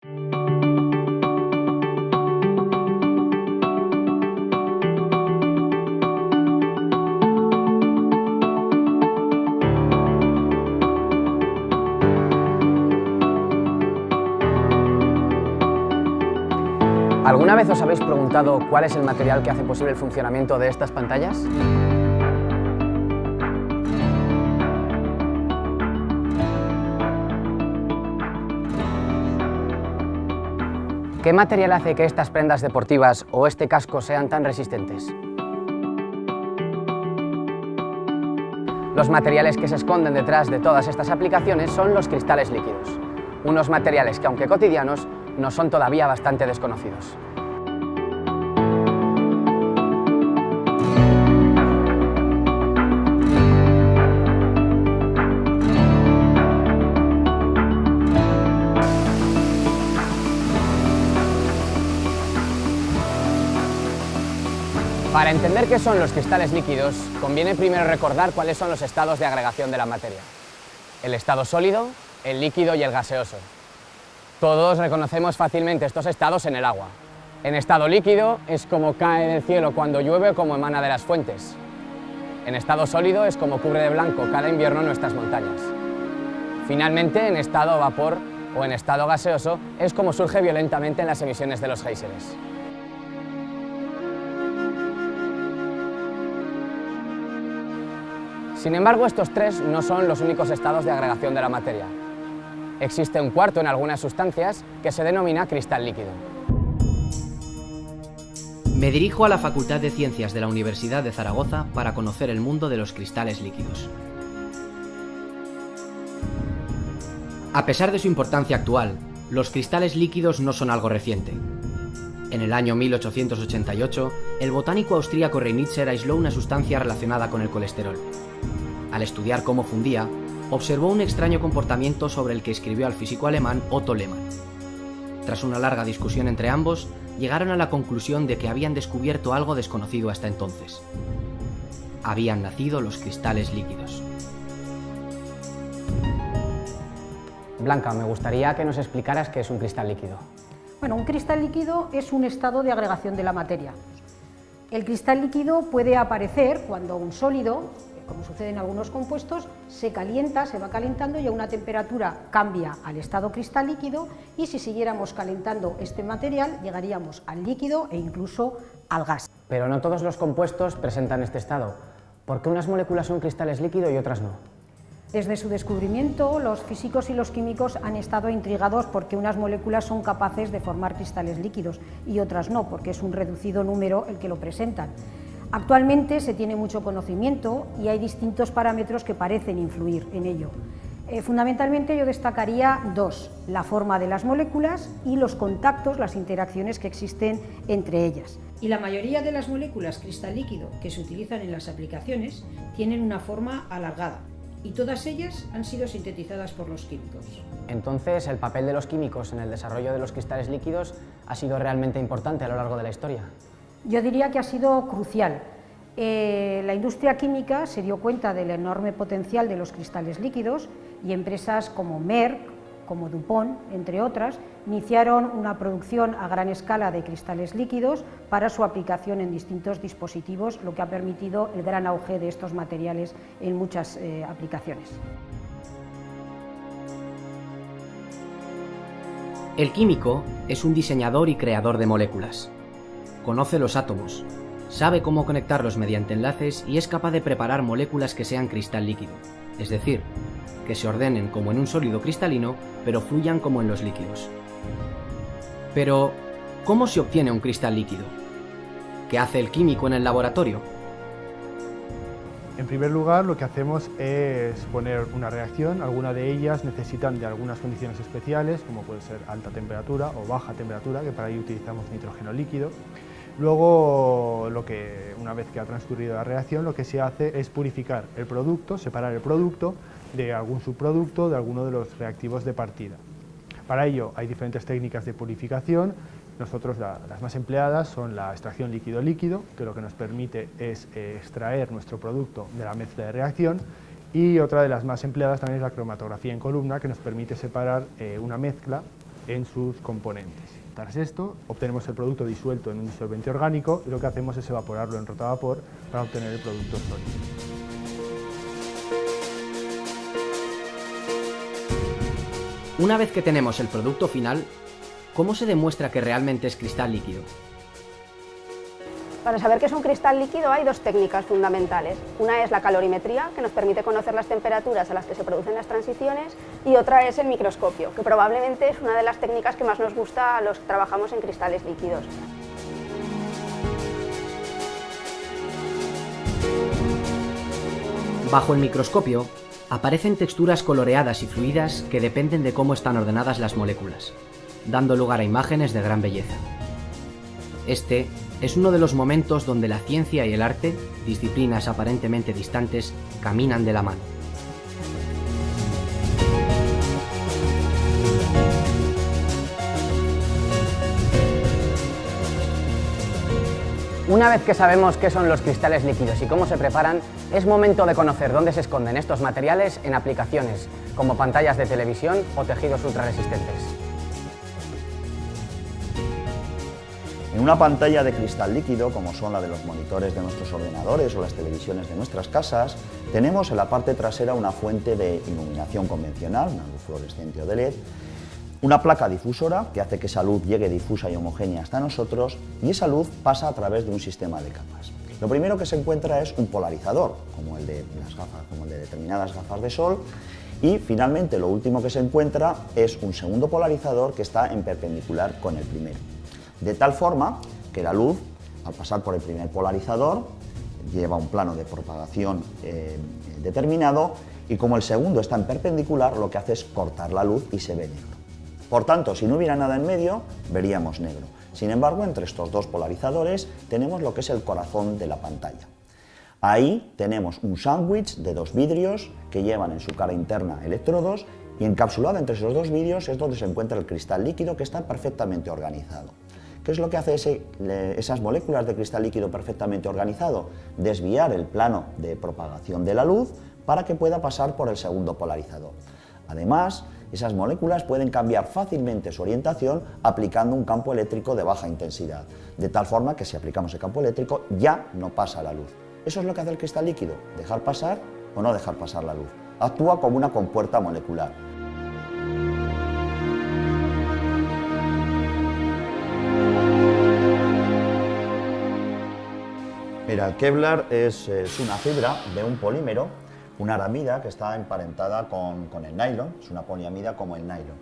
¿Alguna vez os habéis preguntado cuál es el material que hace posible el funcionamiento de estas pantallas? ¿Qué material hace que estas prendas deportivas o este casco sean tan resistentes? Los materiales que se esconden detrás de todas estas aplicaciones son los cristales líquidos, unos materiales que, aunque cotidianos, nos son todavía bastante desconocidos. Para entender qué son los cristales líquidos, conviene primero recordar cuáles son los estados de agregación de la materia: el estado sólido, el líquido y el gaseoso. Todos reconocemos fácilmente estos estados en el agua. En estado líquido es como cae del cielo cuando llueve o como emana de las fuentes. En estado sólido es como cubre de blanco cada invierno nuestras montañas. Finalmente, en estado vapor o en estado gaseoso es como surge violentamente en las emisiones de los géiseres. Sin embargo, estos tres no son los únicos estados de agregación de la materia. Existe un cuarto en algunas sustancias que se denomina cristal líquido. Me dirijo a la Facultad de Ciencias de la Universidad de Zaragoza para conocer el mundo de los cristales líquidos. A pesar de su importancia actual, los cristales líquidos no son algo reciente. En el año 1888, el botánico austríaco Reinitzer aisló una sustancia relacionada con el colesterol. Al estudiar cómo fundía, observó un extraño comportamiento sobre el que escribió al físico alemán Otto Lehmann. Tras una larga discusión entre ambos, llegaron a la conclusión de que habían descubierto algo desconocido hasta entonces. Habían nacido los cristales líquidos. Blanca, me gustaría que nos explicaras qué es un cristal líquido. Bueno, un cristal líquido es un estado de agregación de la materia. El cristal líquido puede aparecer cuando un sólido, como sucede en algunos compuestos, se calienta, se va calentando y a una temperatura cambia al estado cristal líquido, y si siguiéramos calentando este material llegaríamos al líquido e incluso al gas. Pero no todos los compuestos presentan este estado. ¿Por qué unas moléculas son cristales líquidos y otras no? Desde su descubrimiento, los físicos y los químicos han estado intrigados porque unas moléculas son capaces de formar cristales líquidos y otras no, porque es un reducido número el que lo presentan. Actualmente se tiene mucho conocimiento y hay distintos parámetros que parecen influir en ello. Fundamentalmente yo destacaría dos: la forma de las moléculas y los contactos, las interacciones que existen entre ellas. Y la mayoría de las moléculas cristal líquido que se utilizan en las aplicaciones tienen una forma alargada, y todas ellas han sido sintetizadas por los químicos. Entonces, ¿el papel de los químicos en el desarrollo de los cristales líquidos ha sido realmente importante a lo largo de la historia? Yo diría que ha sido crucial. La industria química se dio cuenta del enorme potencial de los cristales líquidos y empresas como Merck, como DuPont, entre otras, iniciaron una producción a gran escala de cristales líquidos para su aplicación en distintos dispositivos, lo que ha permitido el gran auge de estos materiales en muchas aplicaciones. El químico es un diseñador y creador de moléculas. Conoce los átomos, sabe cómo conectarlos mediante enlaces y es capaz de preparar moléculas que sean cristal líquido, es decir, que se ordenen como en un sólido cristalino, pero fluyan como en los líquidos. Pero, ¿cómo se obtiene un cristal líquido? ¿Qué hace el químico en el laboratorio? En primer lugar, lo que hacemos es poner una reacción. Algunas de ellas necesitan de algunas condiciones especiales, como puede ser alta temperatura o baja temperatura, que para ello utilizamos nitrógeno líquido. Luego, una vez que ha transcurrido la reacción, lo que se hace es purificar el producto, separar el producto de algún subproducto, de alguno de los reactivos de partida. Para ello hay diferentes técnicas de purificación. Nosotros las más empleadas son la extracción líquido-líquido, que lo que nos permite es extraer nuestro producto de la mezcla de reacción, y otra de las más empleadas también es la cromatografía en columna, que nos permite separar una mezcla en sus componentes. Tras esto, obtenemos el producto disuelto en un disolvente orgánico y lo que hacemos es evaporarlo en rotavapor para obtener el producto sólido. Una vez que tenemos el producto final, ¿cómo se demuestra que realmente es cristal líquido? Para saber qué es un cristal líquido hay dos técnicas fundamentales. Una es la calorimetría, que nos permite conocer las temperaturas a las que se producen las transiciones, y otra es el microscopio, que probablemente es una de las técnicas que más nos gusta a los que trabajamos en cristales líquidos. Bajo el microscopio, aparecen texturas coloreadas y fluidas que dependen de cómo están ordenadas las moléculas, dando lugar a imágenes de gran belleza. Este es uno de los momentos donde la ciencia y el arte, disciplinas aparentemente distantes, caminan de la mano. Una vez que sabemos qué son los cristales líquidos y cómo se preparan, es momento de conocer dónde se esconden estos materiales en aplicaciones como pantallas de televisión o tejidos ultrarresistentes. En una pantalla de cristal líquido, como son la de los monitores de nuestros ordenadores o las televisiones de nuestras casas, tenemos en la parte trasera una fuente de iluminación convencional, una luz fluorescente o de LED, una placa difusora que hace que esa luz llegue difusa y homogénea hasta nosotros, y esa luz pasa a través de un sistema de capas. Lo primero que se encuentra es un polarizador, como el de determinadas gafas de sol, y finalmente lo último que se encuentra es un segundo polarizador que está en perpendicular con el primero. De tal forma que la luz, al pasar por el primer polarizador, lleva un plano de propagación determinado, y como el segundo está en perpendicular, lo que hace es cortar la luz y se ve negro. Por tanto, si no hubiera nada en medio, veríamos negro. Sin embargo, entre estos dos polarizadores tenemos lo que es el corazón de la pantalla. Ahí tenemos un sándwich de dos vidrios que llevan en su cara interna electrodos, y encapsulado entre esos dos vidrios es donde se encuentra el cristal líquido, que está perfectamente organizado. ¿Qué es lo que hace esas moléculas de cristal líquido perfectamente organizado? Desviar el plano de propagación de la luz para que pueda pasar por el segundo polarizador. Además, esas moléculas pueden cambiar fácilmente su orientación aplicando un campo eléctrico de baja intensidad, de tal forma que si aplicamos el campo eléctrico ya no pasa la luz. Eso es lo que hace el cristal líquido, dejar pasar o no dejar pasar la luz. Actúa como una compuerta molecular. Mira, el Kevlar es una fibra de un polímero, una aramida que está emparentada con el nylon, es una poliamida como el nylon.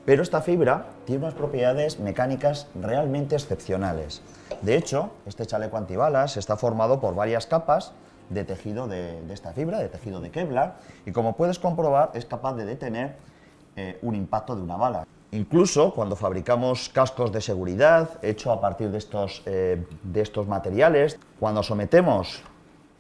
Pero esta fibra tiene unas propiedades mecánicas realmente excepcionales. De hecho, este chaleco antibalas está formado por varias capas de tejido de esta fibra, de tejido de Kevlar, y como puedes comprobar es capaz de detener un impacto de una bala. Incluso cuando fabricamos cascos de seguridad hechos a partir de estos materiales, cuando sometemos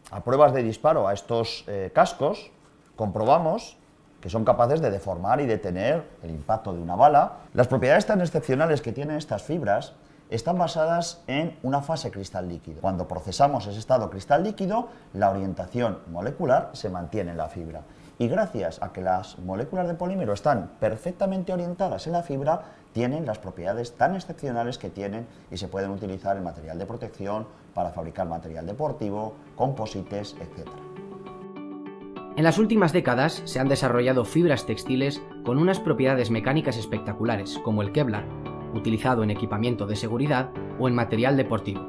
a pruebas de disparo a estos cascos, comprobamos que son capaces de deformar y detener el impacto de una bala. Las propiedades tan excepcionales que tienen estas fibras están basadas en una fase cristal líquido. Cuando procesamos ese estado cristal líquido, la orientación molecular se mantiene en la fibra. Y gracias a que las moléculas de polímero están perfectamente orientadas en la fibra, tienen las propiedades tan excepcionales que tienen y se pueden utilizar en material de protección, para fabricar material deportivo, composites, etc. En las últimas décadas se han desarrollado fibras textiles con unas propiedades mecánicas espectaculares, como el Kevlar, utilizado en equipamiento de seguridad o en material deportivo.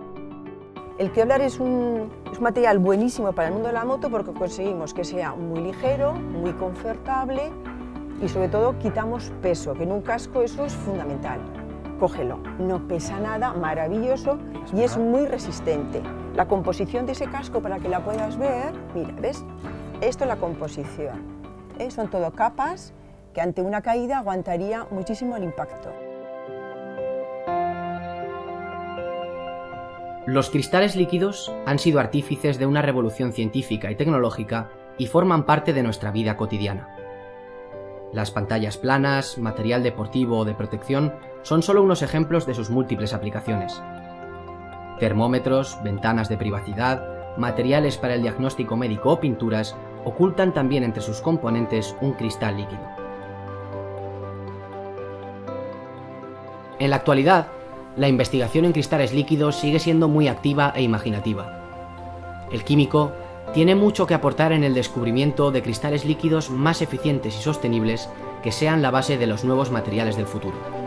El Kevlar es un material buenísimo para el mundo de la moto porque conseguimos que sea muy ligero, muy confortable y sobre todo quitamos peso, que en un casco eso es fundamental. Cógelo, no pesa nada, maravilloso y es muy resistente. La composición de ese casco, para que la puedas ver, mira, ¿ves? Esto es la composición. Son todo capas que ante una caída aguantaría muchísimo el impacto. Los cristales líquidos han sido artífices de una revolución científica y tecnológica y forman parte de nuestra vida cotidiana. Las pantallas planas, material deportivo o de protección son solo unos ejemplos de sus múltiples aplicaciones. Termómetros, ventanas de privacidad, materiales para el diagnóstico médico o pinturas ocultan también entre sus componentes un cristal líquido. En la actualidad, la investigación en cristales líquidos sigue siendo muy activa e imaginativa. El químico tiene mucho que aportar en el descubrimiento de cristales líquidos más eficientes y sostenibles que sean la base de los nuevos materiales del futuro.